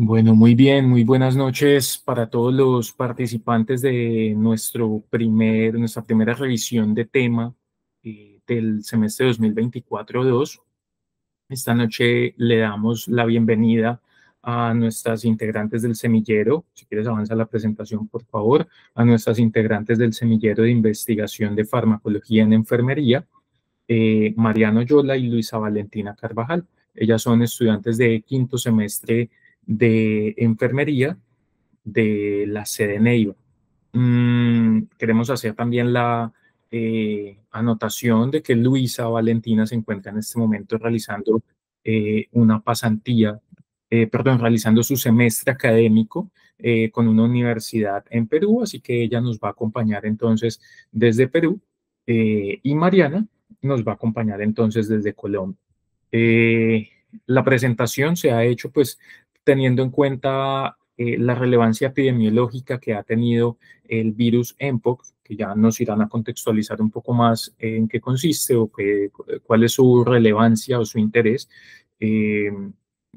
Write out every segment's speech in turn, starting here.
Bueno, muy bien, muy buenas noches para todos los participantes de nuestra primera revisión de tema del semestre 2024-2. Esta noche le damos la bienvenida a nuestras integrantes del semillero. Si quieres, avanza la presentación, por favor. A nuestras integrantes del semillero de investigación de farmacología en enfermería, Mariano Yola y Luisa Valentina Carvajal. Ellas son estudiantes de quinto semestre de enfermería de la sede Neiva. Queremos hacer también la anotación de que Luisa Valentina se encuentra en este momento realizando una pasantía, realizando su semestre académico con una universidad en Perú, así que ella nos va a acompañar entonces desde Perú y Mariana nos va a acompañar entonces desde Colombia. La presentación se ha hecho pues teniendo en cuenta la relevancia epidemiológica que ha tenido el virus Mpox, que ya nos irán a contextualizar un poco más en qué consiste o cuál es su relevancia o su interés eh,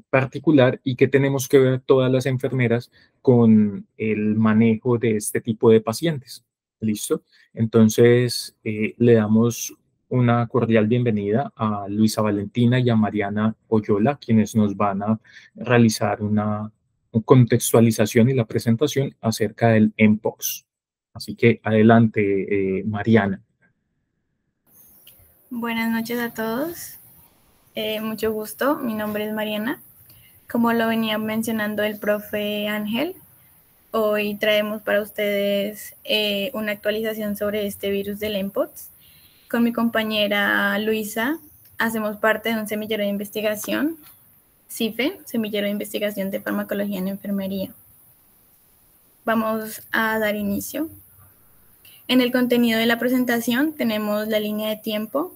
particular y qué tenemos que ver todas las enfermeras con el manejo de este tipo de pacientes. ¿Listo? Entonces, le damos una cordial bienvenida a Luisa Valentina y a Mariana Oyola, quienes nos van a realizar una contextualización y la presentación acerca del Mpox. Así que adelante, Mariana. Buenas noches a todos. Mucho gusto. Mi nombre es Mariana. Como lo venía mencionando el profe Ángel, hoy traemos para ustedes una actualización sobre este virus del Mpox. Con mi compañera Luisa hacemos parte de un semillero de investigación, CIFE, Semillero de Investigación de Farmacología en Enfermería. Vamos a dar inicio. En el contenido de la presentación tenemos la línea de tiempo,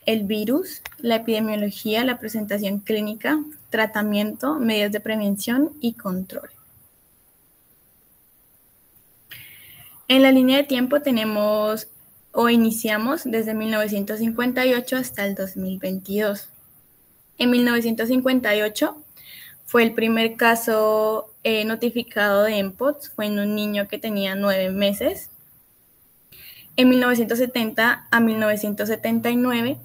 el virus, la epidemiología, la presentación clínica, tratamiento, medidas de prevención y control. En la línea de tiempo tenemos o iniciamos desde 1958 hasta el 2022. En 1958 fue el primer caso notificado de Mpox, fue en un niño que tenía 9 meses. En 1970 a 1979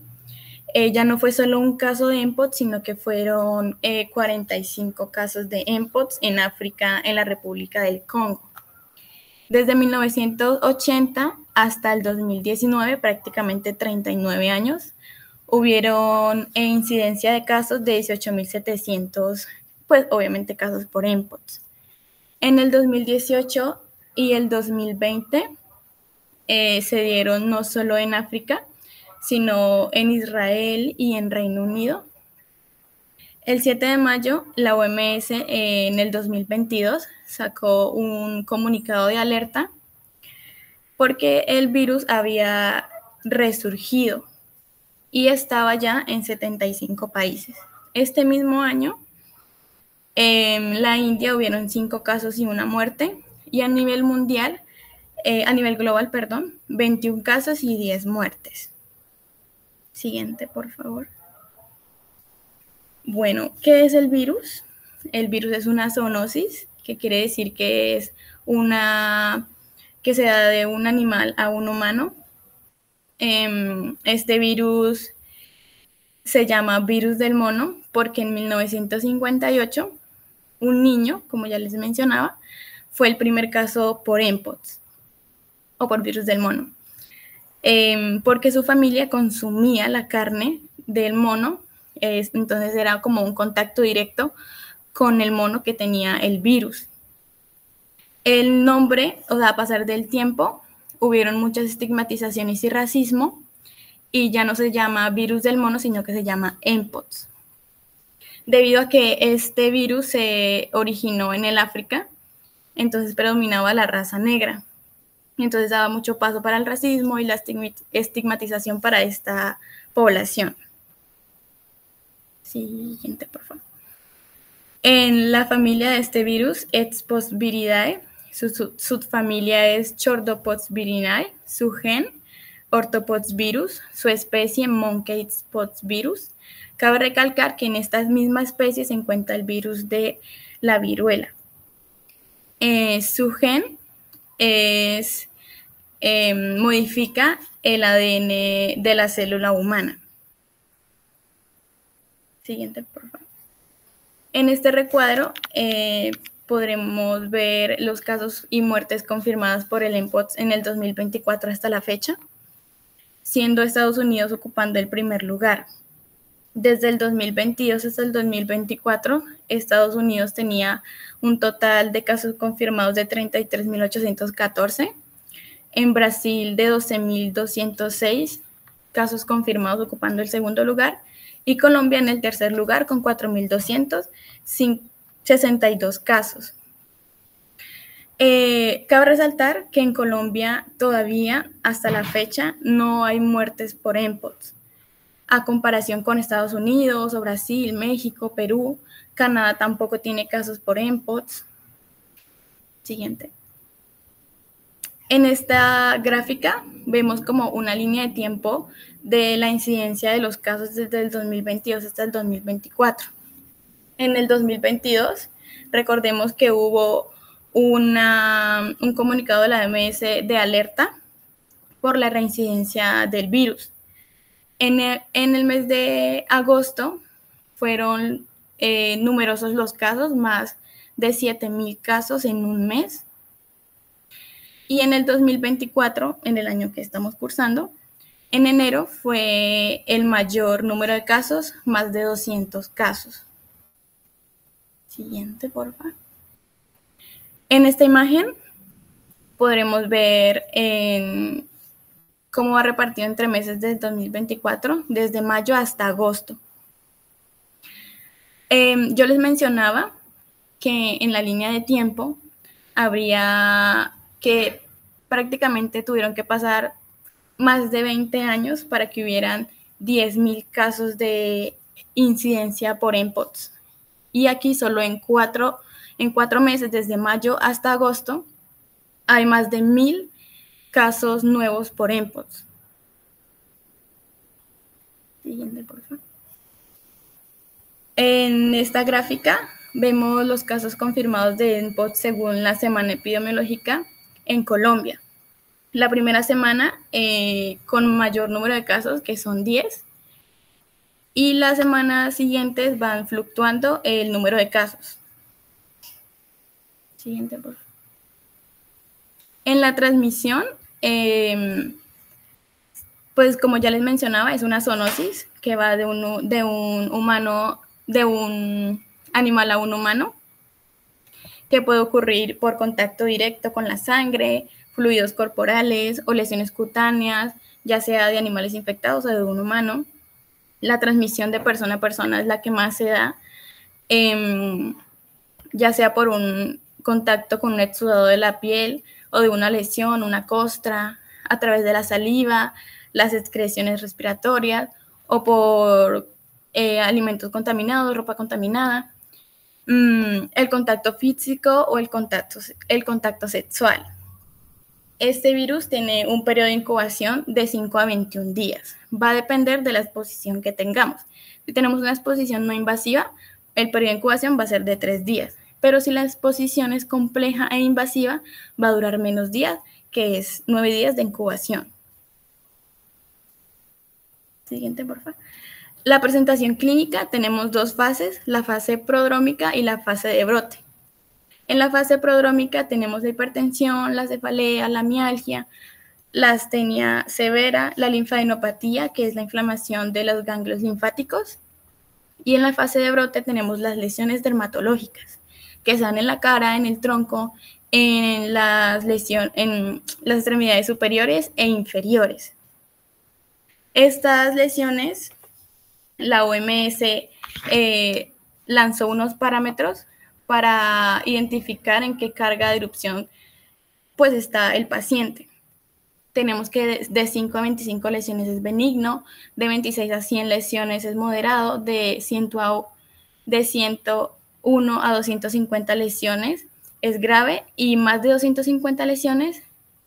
ya no fue solo un caso de Mpox, sino que fueron 45 casos de Mpox en África, en la República del Congo. Desde 1980 hasta el 2019, prácticamente 39 años, hubieron incidencia de casos de 18.700, pues obviamente casos por Mpox. En el 2018 y el 2020 se dieron no solo en África, sino en Israel y en Reino Unido. El 7 de mayo, la OMS en el 2022 sacó un comunicado de alerta porque el virus había resurgido y estaba ya en 75 países. Este mismo año, en la India hubieron 5 casos y una muerte, y a nivel mundial, a nivel global, 21 casos y 10 muertes. Siguiente, por favor. Bueno, ¿qué es el virus? El virus es una zoonosis, que quiere decir que es que se da de un animal a un humano. Este virus se llama virus del mono porque en 1958 un niño, como ya les mencionaba, fue el primer caso por Mpox o por virus del mono, porque su familia consumía la carne del mono, entonces era como un contacto directo con el mono que tenía el virus. El nombre, o sea, a pasar del tiempo, hubieron muchas estigmatizaciones y racismo, y ya no se llama virus del mono, sino que se llama Mpox. Debido a que este virus se originó en el África, entonces predominaba la raza negra. Entonces daba mucho paso para el racismo y la estigmatización para esta población. Siguiente, por favor. En la familia de este virus, Hetspos-viridae, su subfamilia es Chordopoxvirinae, su gen Orthopoxvirus, su especie Monkeypox virus. Cabe recalcar que en esta misma especie se encuentra el virus de la viruela. Su gen modifica el ADN de la célula humana. Siguiente, por favor. En este recuadro podremos ver los casos y muertes confirmadas por el mpox en el 2024 hasta la fecha, siendo Estados Unidos ocupando el primer lugar. Desde el 2022 hasta el 2024, Estados Unidos tenía un total de casos confirmados de 33.814, en Brasil de 12.206 casos confirmados ocupando el segundo lugar, y Colombia en el tercer lugar con 4.262 casos. Cabe resaltar que en Colombia todavía hasta la fecha no hay muertes por mpox. A comparación con Estados Unidos o Brasil, México, Perú, Canadá tampoco tiene casos por mpox. Siguiente. En esta gráfica vemos como una línea de tiempo de la incidencia de los casos desde el 2022 hasta el 2024. En el 2022, recordemos que hubo un comunicado de la OMS de alerta por la reincidencia del virus. En el mes de agosto fueron numerosos los casos, más de 7.000 casos en un mes. Y en el 2024, en el año que estamos cursando, en enero fue el mayor número de casos, más de 200 casos. Siguiente, por favor. En esta imagen podremos ver cómo va repartido entre meses del 2024, desde mayo hasta agosto. Yo les mencionaba que en la línea de tiempo habría que prácticamente tuvieron que pasar más de 20 años para que hubieran 10.000 casos de incidencia por mpox. Y aquí solo en cuatro meses, desde mayo hasta agosto, hay más de 1.000 casos nuevos por mpox. Siguiente, por favor. En esta gráfica vemos los casos confirmados de mpox según la semana epidemiológica en Colombia. La primera semana con mayor número de casos, que son 10, y las semanas siguientes van fluctuando el número de casos. Siguiente, por favor. En la transmisión, pues como ya les mencionaba, es una zoonosis que va de un animal a un humano, que puede ocurrir por contacto directo con la sangre, fluidos corporales o lesiones cutáneas, ya sea de animales infectados o de un humano. La transmisión de persona a persona es la que más se da, ya sea por un contacto con un exudado de la piel o de una lesión, una costra, a través de la saliva, las excreciones respiratorias o por alimentos contaminados, ropa contaminada, el contacto físico o el contacto sexual. Este virus tiene un periodo de incubación de 5 a 21 días. Va a depender de la exposición que tengamos. Si tenemos una exposición no invasiva, el periodo de incubación va a ser de 3 días. Pero si la exposición es compleja e invasiva, va a durar menos días, que es 9 días de incubación. Siguiente, por favor. La presentación clínica tenemos dos fases, la fase prodrómica y la fase de brote. En la fase prodrómica tenemos la hipertensión, la cefalea, la mialgia, la astenia severa, la linfadenopatía, que es la inflamación de los ganglios linfáticos. Y en la fase de brote tenemos las lesiones dermatológicas, que están en la cara, en el tronco, en las extremidades superiores e inferiores. Estas lesiones, la OMS lanzó unos parámetros para identificar en qué carga de erupción pues está el paciente. Tenemos que de 5 a 25 lesiones es benigno, de 26 a 100 lesiones es moderado, de 101 a 250 lesiones es grave y más de 250 lesiones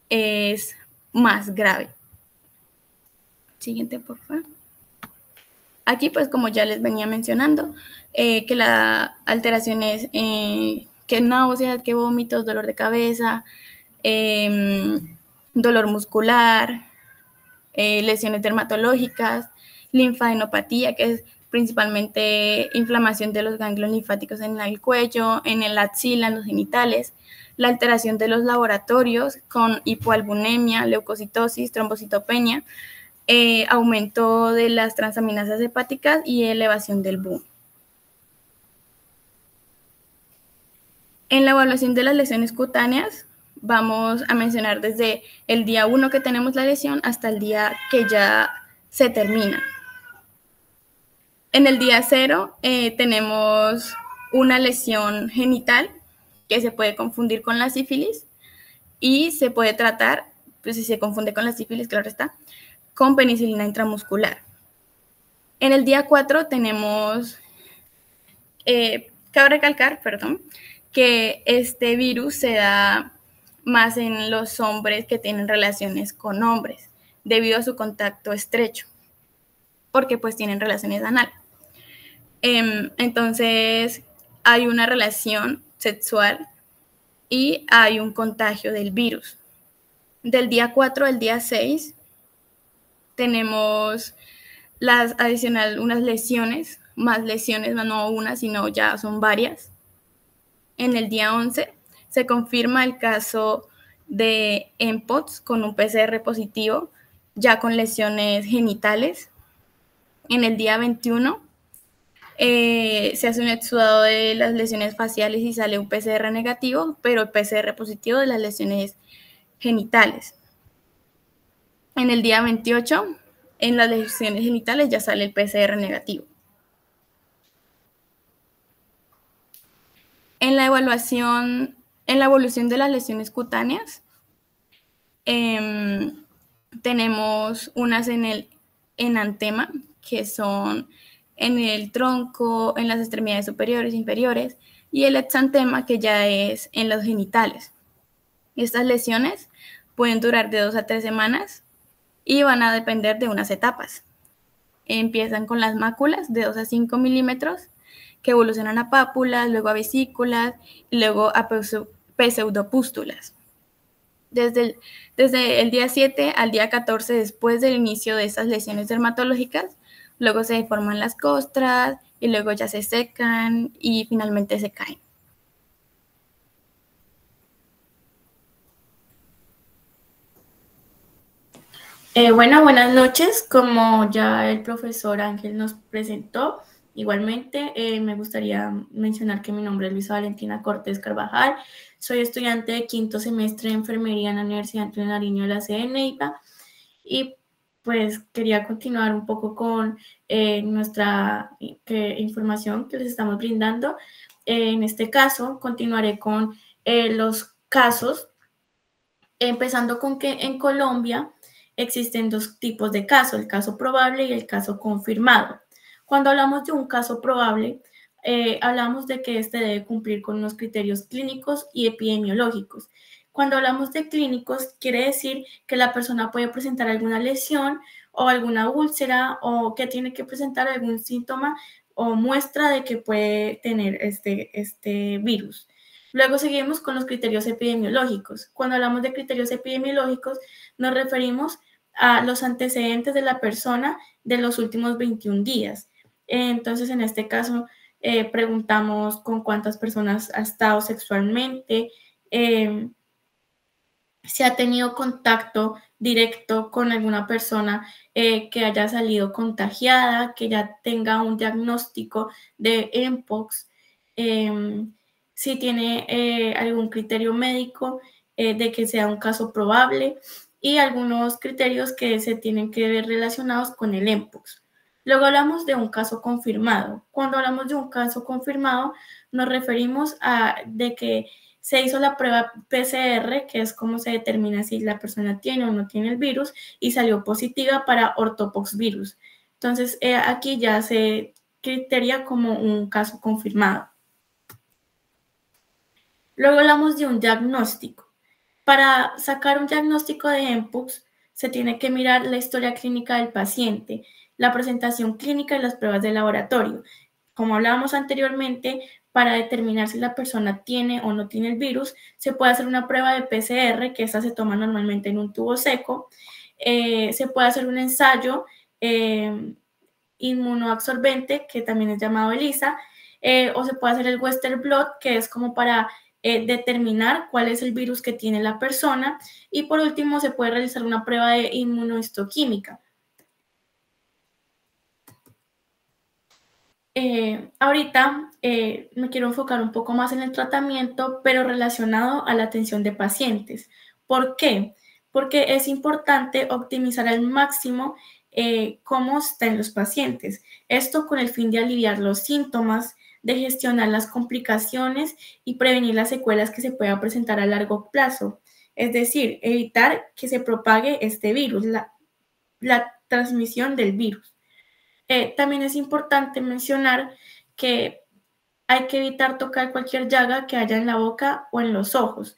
es más grave. Siguiente, por favor. Aquí, pues como ya les venía mencionando, que la alteración es que náuseas, que vómitos, dolor de cabeza, dolor muscular, lesiones dermatológicas, linfadenopatía, que es principalmente inflamación de los ganglios linfáticos en el cuello, en el axila, en los genitales, la alteración de los laboratorios con hipoalbuminemia, leucocitosis, trombocitopenia, aumento de las transaminasas hepáticas y elevación del BUN. En la evaluación de las lesiones cutáneas, vamos a mencionar desde el día 1 que tenemos la lesión hasta el día que ya se termina. En el día 0 tenemos una lesión genital que se puede confundir con la sífilis y se puede tratar, pues si se confunde con la sífilis, claro está, con penicilina intramuscular. En el día 4 tenemos, cabe recalcar, que este virus se da más en los hombres que tienen relaciones con hombres, debido a su contacto estrecho, porque pues tienen relaciones anales. Entonces hay una relación sexual y hay un contagio del virus. Del día 4 al día 6 tenemos unas lesiones, más lesiones, no una, sino ya son varias. En el día 11 se confirma el caso de Mpox con un PCR positivo, ya con lesiones genitales. En el día 21 se hace un exudado de las lesiones faciales y sale un PCR negativo, pero el PCR positivo de las lesiones genitales. En el día 28, en las lesiones genitales ya sale el PCR negativo. En la evolución de las lesiones cutáneas, tenemos unas en el enantema, que son en el tronco, en las extremidades superiores e inferiores, y el exantema, que ya es en los genitales. Estas lesiones pueden durar de 2 a 3 semanas y van a depender de unas etapas. Empiezan con las máculas de 2 a 5 milímetros, que evolucionan a pápulas, luego a vesículas y luego a pseudopústulas. Desde el día 7 al día 14 después del inicio de estas lesiones dermatológicas, luego se deforman las costras y luego ya se secan y finalmente se caen. Bueno, buenas noches. Como ya el profesor Ángel nos presentó, igualmente me gustaría mencionar que mi nombre es Luisa Valentina Cortés Carvajal. Soy estudiante de 5º semestre de enfermería en la Universidad Antonio Nariño de la sede de Neiva y pues quería continuar un poco con nuestra información que les estamos brindando. En este caso, continuaré con los casos, empezando con que en Colombia existen 2 tipos de casos, el caso probable y el caso confirmado. Cuando hablamos de un caso probable, hablamos de que este debe cumplir con unos criterios clínicos y epidemiológicos. Cuando hablamos de clínicos, quiere decir que la persona puede presentar alguna lesión o alguna úlcera o que tiene que presentar algún síntoma o muestra de que puede tener este virus. Luego seguimos con los criterios epidemiológicos. Cuando hablamos de criterios epidemiológicos, nos referimos a los antecedentes de la persona de los últimos 21 días. Entonces, en este caso, preguntamos con cuántas personas ha estado sexualmente, si ha tenido contacto directo con alguna persona que haya salido contagiada, que ya tenga un diagnóstico de Mpox, si tiene algún criterio médico de que sea un caso probable y algunos criterios que se tienen que ver relacionados con el Mpox. Luego hablamos de un caso confirmado. Cuando hablamos de un caso confirmado, nos referimos a de que se hizo la prueba PCR, que es como se determina si la persona tiene o no tiene el virus, y salió positiva para ortopoxvirus. Entonces, aquí ya se criteria como un caso confirmado. Luego hablamos de un diagnóstico. Para sacar un diagnóstico de Mpox, se tiene que mirar la historia clínica del paciente, la presentación clínica y las pruebas de laboratorio. Como hablábamos anteriormente, para determinar si la persona tiene o no tiene el virus, se puede hacer una prueba de PCR, que esta se toma normalmente en un tubo seco. Se puede hacer un ensayo inmunoabsorbente, que también es llamado ELISA, o se puede hacer el Western blot, que es como para determinar cuál es el virus que tiene la persona. Y por último, se puede realizar una prueba de inmunohistoquímica. Ahorita me quiero enfocar un poco más en el tratamiento, pero relacionado a la atención de pacientes. ¿Por qué? Porque es importante optimizar al máximo cómo están los pacientes. Esto con el fin de aliviar los síntomas, de gestionar las complicaciones y prevenir las secuelas que se puedan presentar a largo plazo. Es decir, evitar que se propague este virus, la transmisión del virus. También es importante mencionar que hay que evitar tocar cualquier llaga que haya en la boca o en los ojos,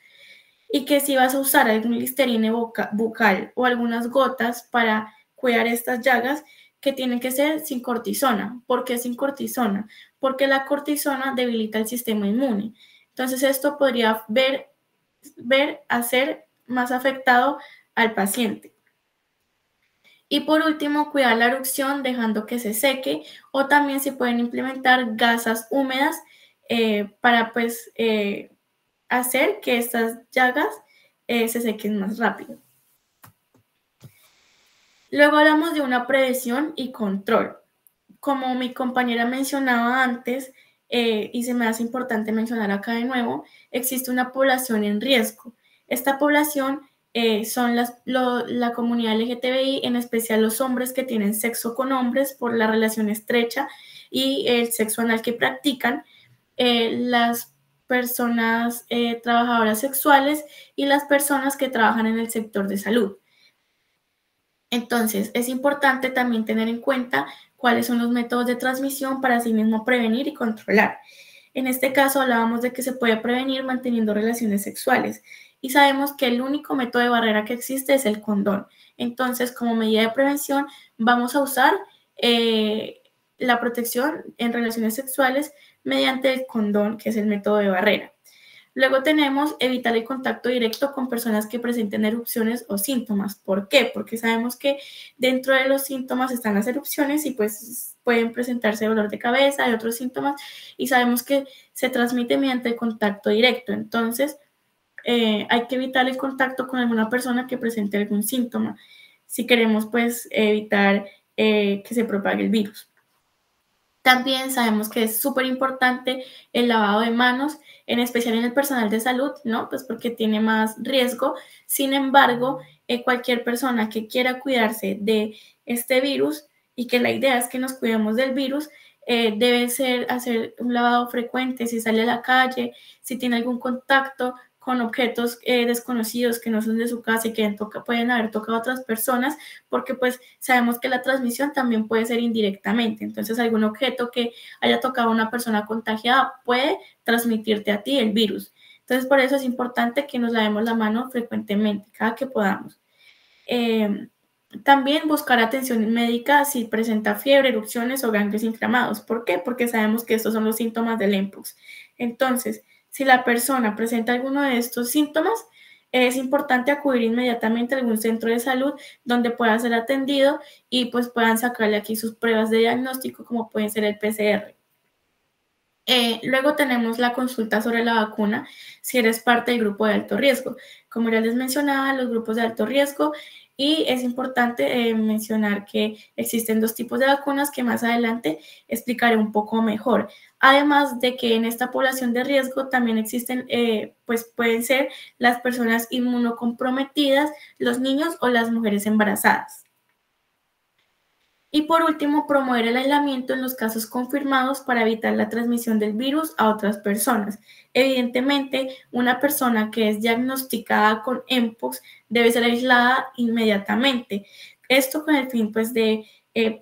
y que si vas a usar algún Listerine bucal o algunas gotas para cuidar estas llagas, que tienen que ser sin cortisona. ¿Por qué sin cortisona? Porque la cortisona debilita el sistema inmune. Entonces esto podría hacer más afectado al paciente. Y por último, cuidar la erupción dejando que se seque, o también se pueden implementar gasas húmedas para hacer que estas llagas se sequen más rápido. Luego hablamos de una prevención y control. Como mi compañera mencionaba antes, y se me hace importante mencionar acá de nuevo, existe una población en riesgo. Esta población son la comunidad LGTBI, en especial los hombres que tienen sexo con hombres por la relación estrecha y el sexo anal que practican, las personas trabajadoras sexuales y las personas que trabajan en el sector de salud. Entonces, es importante también tener en cuenta cuáles son los métodos de transmisión para así mismo prevenir y controlar. En este caso hablábamos de que se puede prevenir manteniendo relaciones sexuales, y sabemos que el único método de barrera que existe es el condón. Entonces, como medida de prevención, vamos a usar la protección en relaciones sexuales mediante el condón, que es el método de barrera. Luego tenemos evitar el contacto directo con personas que presenten erupciones o síntomas. ¿Por qué? Porque sabemos que dentro de los síntomas están las erupciones y pues pueden presentarse dolor de cabeza y otros síntomas, y sabemos que se transmite mediante el contacto directo. Entonces, hay que evitar el contacto con alguna persona que presente algún síntoma si queremos pues evitar que se propague el virus. También sabemos que es súper importante el lavado de manos, en especial en el personal de salud, ¿no? Pues porque tiene más riesgo. Sin embargo, cualquier persona que quiera cuidarse de este virus, y que la idea es que nos cuidemos del virus, debe hacer un lavado frecuente si sale a la calle, si tiene algún contacto con objetos desconocidos que no son de su casa y que pueden haber tocado a otras personas, porque pues sabemos que la transmisión también puede ser indirectamente. Entonces, algún objeto que haya tocado a una persona contagiada puede transmitirte a ti el virus. Entonces, por eso es importante que nos lavemos la mano frecuentemente, cada que podamos. También buscar atención médica si presenta fiebre, erupciones o ganglios inflamados. ¿Por qué? Porque sabemos que estos son los síntomas del mpox. Entonces, si la persona presenta alguno de estos síntomas, es importante acudir inmediatamente a algún centro de salud donde pueda ser atendido y pues puedan sacarle aquí sus pruebas de diagnóstico, como pueden ser el PCR. Luego tenemos la consulta sobre la vacuna si eres parte del grupo de alto riesgo. Como ya les mencionaba, los grupos de alto riesgo, y es importante mencionar que existen dos tipos de vacunas que más adelante explicaré un poco mejor. Además de que en esta población de riesgo también existen, pues pueden ser las personas inmunocomprometidas, los niños o las mujeres embarazadas. Y por último, promover el aislamiento en los casos confirmados para evitar la transmisión del virus a otras personas. Evidentemente, una persona que es diagnosticada con mpox debe ser aislada inmediatamente. Esto con el fin pues de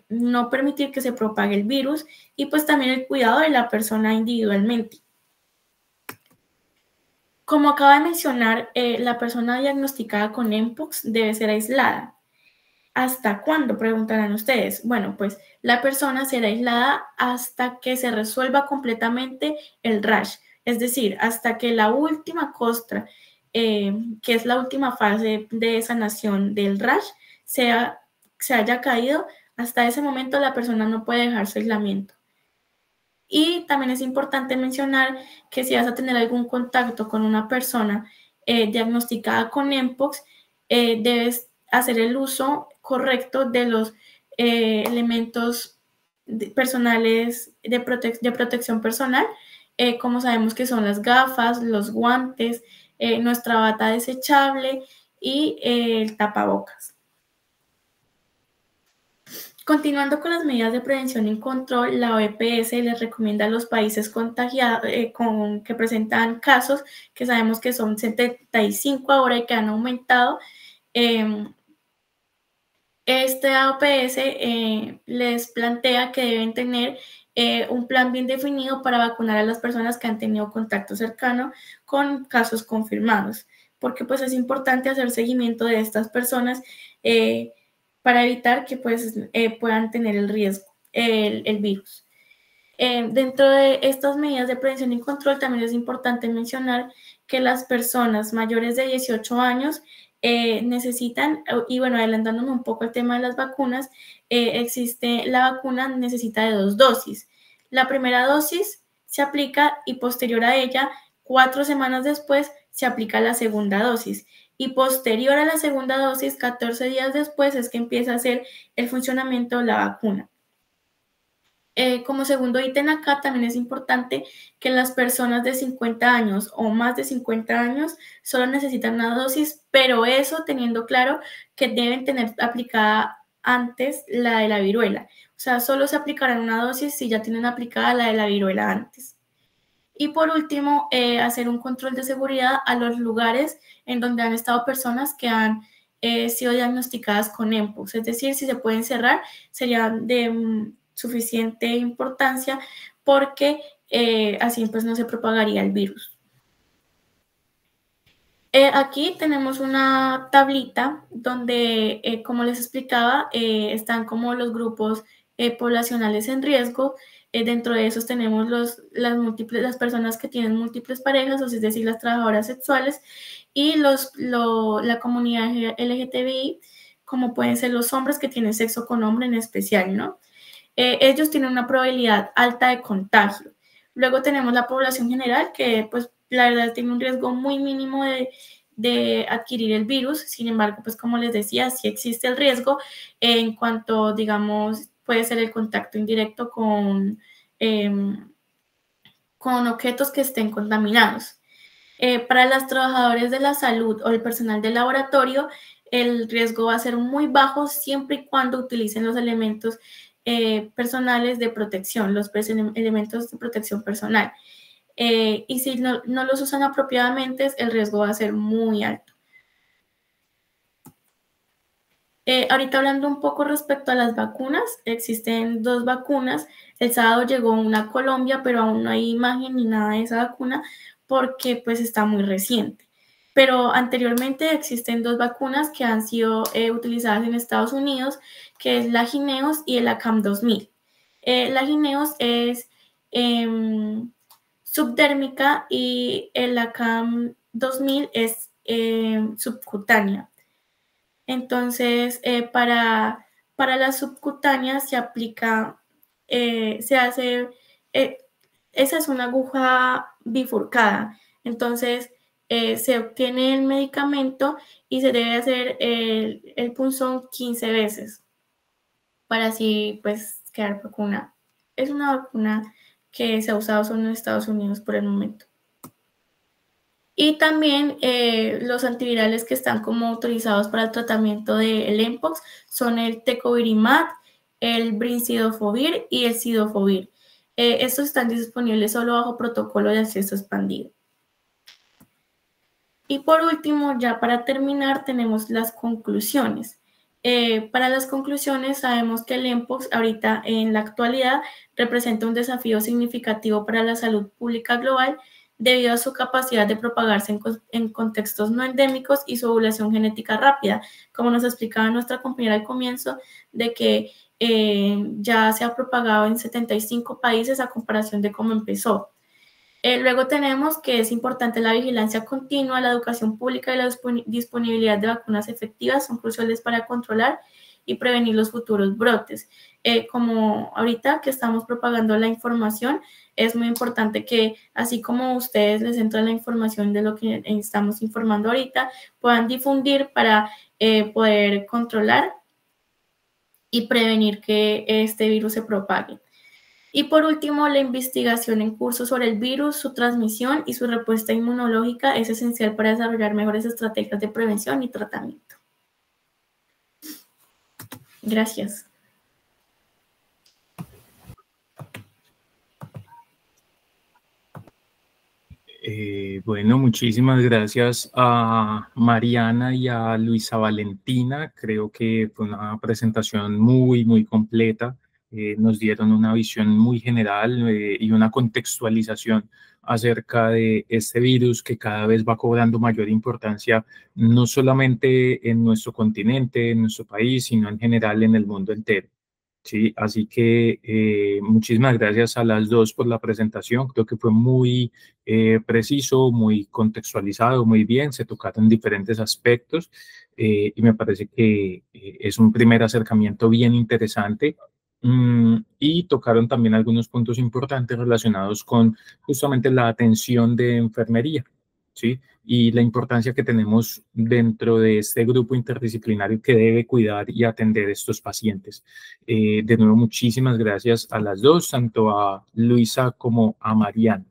no permitir que se propague el virus, y pues también el cuidado de la persona individualmente. Como acaba de mencionar, la persona diagnosticada con mpox debe ser aislada. ¿Hasta cuándo? Preguntarán ustedes. Bueno, pues la persona será aislada hasta que se resuelva completamente el rash, es decir, hasta que la última costra, que es la última fase de sanación del rash, se haya caído. Hasta ese momento la persona no puede dejar su aislamiento. Y también es importante mencionar que si vas a tener algún contacto con una persona diagnosticada con mpox, debes hacer el uso correcto de los elementos personales de protección personal, como sabemos que son las gafas, los guantes, nuestra bata desechable y el tapabocas. Continuando con las medidas de prevención y control, la OPS les recomienda a los países contagiados que presentan casos, que sabemos que son 75 ahora y que han aumentado. Esta OPS les plantea que deben tener un plan bien definido para vacunar a las personas que han tenido contacto cercano con casos confirmados, porque pues es importante hacer seguimiento de estas personas para evitar que pues, puedan tener el riesgo, el virus. Dentro de estas medidas de prevención y control también es importante mencionar que las personas mayores de 18 años necesitan, y bueno, adelantándome un poco el tema de las vacunas, la vacuna necesita de 2 dosis. La primera dosis se aplica y posterior a ella, 4 semanas después, se aplica la segunda dosis. Y posterior a la segunda dosis, 14 días después, es que empieza a hacer el funcionamiento de la vacuna. Como segundo ítem acá, también es importante que las personas de 50 años o más de 50 años solo necesitan una dosis, pero eso teniendo claro que deben tener aplicada antes la de la viruela. O sea, solo se aplicarán una dosis si ya tienen aplicada la de la viruela antes. Y por último, hacer un control de seguridad a los lugares en donde han estado personas que han sido diagnosticadas con mpox. Es decir, si se pueden cerrar, sería de suficiente importancia porque así pues no se propagaría el virus. Aquí tenemos una tablita donde, como les explicaba, están como los grupos poblacionales en riesgo. Dentro de esos tenemos las personas que tienen múltiples parejas, o sea, es decir, las trabajadoras sexuales, y la comunidad LGTBI, como pueden ser los hombres que tienen sexo con hombre en especial, ¿no? Ellos tienen una probabilidad alta de contagio. Luego tenemos la población general, que pues la verdad tiene un riesgo muy mínimo de adquirir el virus. Sin embargo, pues como les decía, sí existe el riesgo en cuanto, digamos, puede ser el contacto indirecto con objetos que estén contaminados. Para los trabajadores de la salud o el personal de laboratorio, el riesgo va a ser muy bajo siempre y cuando utilicen los elementos personales de protección, los elementos de protección personal. Y si no los usan apropiadamente, el riesgo va a ser muy alto. Ahorita hablando un poco respecto a las vacunas, existen 2 vacunas. El sábado llegó una a Colombia, pero aún no hay imagen ni nada de esa vacuna porque pues está muy reciente. Pero anteriormente existen 2 vacunas que han sido utilizadas en Estados Unidos, que es la Jynneos y el ACAM 2000. La Jynneos es subdérmica y el ACAM 2000 es subcutánea. Entonces, para la subcutánea se aplica, esa es una aguja bifurcada. Entonces, se obtiene el medicamento y se debe hacer el punzón 15 veces para así pues quedar vacuna. Es una vacuna que se ha usado solo en Estados Unidos por el momento. Y también los antivirales que están como autorizados para el tratamiento del mpox son el tecovirimat, el brincidofovir y el cidofovir. Estos están disponibles solo bajo protocolo de acceso expandido. Y por último, ya para terminar, tenemos las conclusiones. Para las conclusiones, sabemos que el mpox ahorita en la actualidad representa un desafío significativo para la salud pública global debido a su capacidad de propagarse en contextos no endémicos y su evolución genética rápida, como nos explicaba nuestra compañera al comienzo, de que ya se ha propagado en 75 países a comparación de cómo empezó. Luego tenemos que es importante la vigilancia continua, la educación pública y la disponibilidad de vacunas efectivas son cruciales para controlar y prevenir los futuros brotes. Como ahorita que estamos propagando la información, es muy importante que, así como ustedes les entra la información de lo que estamos informando ahorita, puedan difundir para poder controlar y prevenir que este virus se propague. Y por último, la investigación en curso sobre el virus, su transmisión y su respuesta inmunológica es esencial para desarrollar mejores estrategias de prevención y tratamiento. Gracias. Bueno, muchísimas gracias a Mariana y a Luisa Valentina. Creo que fue una presentación muy completa. Nos dieron una visión muy general y una contextualización acerca de este virus que cada vez va cobrando mayor importancia, no solamente en nuestro continente, en nuestro país, sino en general en el mundo entero. Sí, así que muchísimas gracias a las dos por la presentación. Creo que fue muy preciso, muy contextualizado, muy bien. Se tocaron diferentes aspectos y me parece que es un primer acercamiento bien interesante. Y tocaron también algunos puntos importantes relacionados con justamente la atención de enfermería, ¿sí? Y la importancia que tenemos dentro de este grupo interdisciplinario que debe cuidar y atender estos pacientes. De nuevo, muchísimas gracias a las dos, tanto a Luisa como a Mariana.